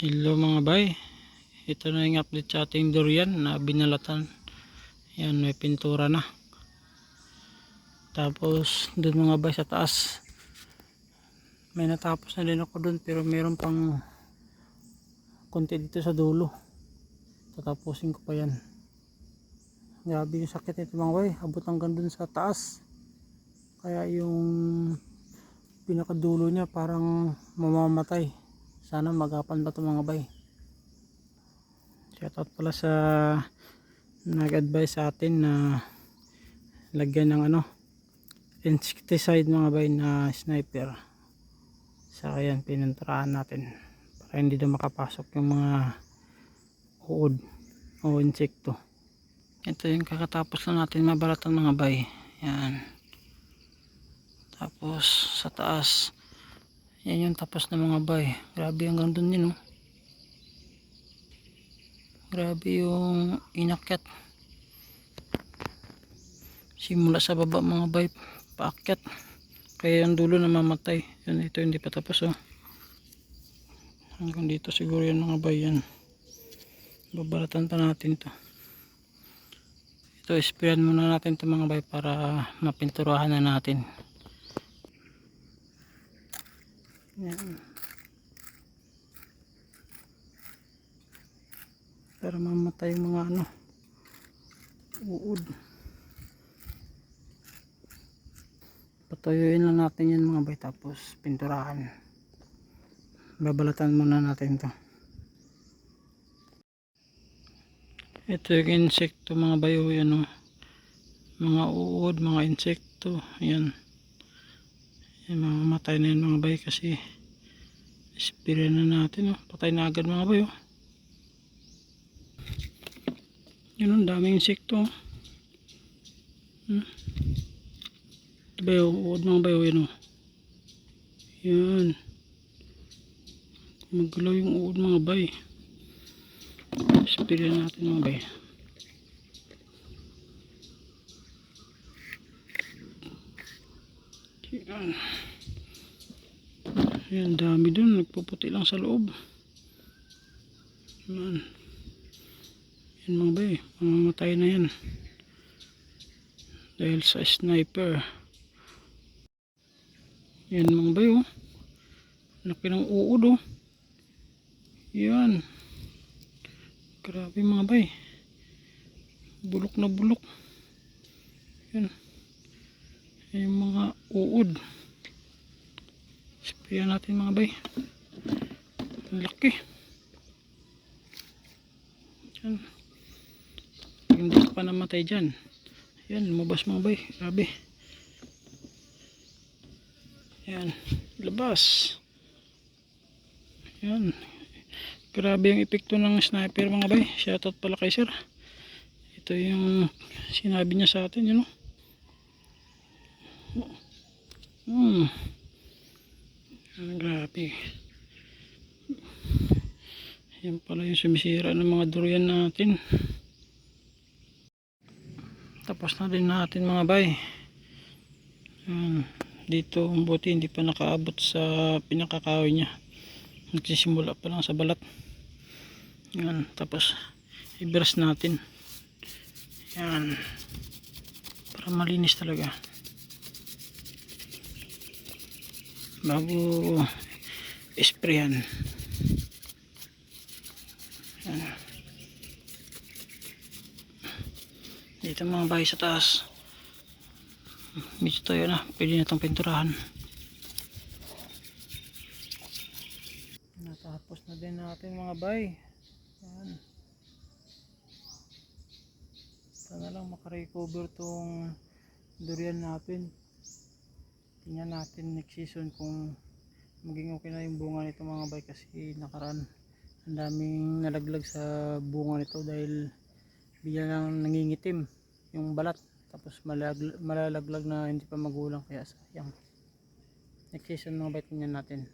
Hello mga bay, ito na yung update sa ating durian na binalatan. Yan, may pintura na. Tapos dun mga bay sa taas, may natapos na din ako dun, pero meron pang konti dito sa dulo. Tatapusin ko pa yan. Grabe yung sakit nito mga bay, abot hanggang dun sa taas. Kaya yung pinakadulo niya parang mamamatay. Sana magapan ba ito mga bay. Shoutout pala sa nag-advise sa atin na lagyan ng insecticide mga bay na sniper. Sa ayan, pinuntrahan natin para hindi daw makapasok yung mga uod o insekto. Ito yung kakatapos na natin mabalatan mga bay. Yan. Tapos sa taas, yan yung tapos na mga bay. Grabe hanggang dun yun, oh. Grabe yung inakyat. Simula sa baba mga bay, paakyat. Kaya yung dulo namamatay. Yan, ito hindi pa tapos, oh. Hanggang dito siguro yan mga bay. Yan. Babalatan pa natin to. Ito, sprayan muna natin to mga bay para mapinturahan na natin. Yan. Para mamatay yung mga uod. Patuyuin lang natin yan mga bay, tapos pinturahan. Babalatan muna natin to. Ito yung insekto mga bay, yan, oh. Mga uod, mga insekto, yan. Yan, mamamatay na yan mga bay kasi spray na natin, oh. Patay na agad mga bay, oh. Yan, ang daming insekto, ito ba yung uod mga bay, yan, oh. Yan, magalaw yung uod mga bay. Spray natin mga bay. Yan. Yan, dami dun, nagpuputi lang sa loob. Yan. Yan mga bay, mamamatay na yan dahil sa sniper. Yan mga bay, oh. Laki ng uod, oh. Yan. Grabe mga bay. Bulok na bulok. Yan. Yan yung mga uod. Sprayan natin mga bay. Laki. Yan. Hindi pa namatay dyan. Yan, lumabas mga bay. Grabe. Yan. Labas. Yan. Grabe yung epekto ng sniper mga bay. Shoutout pala kay sir. Ito yung sinabi niya sa atin, yun, oh. Grabe. Yan pala yung sumisira ng mga durian natin. Tapos na din natin mga bay. Dito ang buti hindi pa nakaabot sa pinakakahoy niya. Nagsisimula pa lang sa balat. Yan, tapos i-brush natin. Yan. Para malinis talaga. Bago isprayan. Yan. Dito mga bahay sa taas. Medyo tayo na. Pwede na itong pinturahan. Natapos na din natin mga bay. Yan. Sana lang makarecover tong durian natin. Tingnan natin next season kung maging okay na yung bunga nito mga bay, kasi nakaraan ang daming nalaglag sa bunga nito dahil bigla lang nangingitim yung balat, tapos malalaglag na hindi pa magulang, kaya sayang. Next season mga bay, tingnan natin.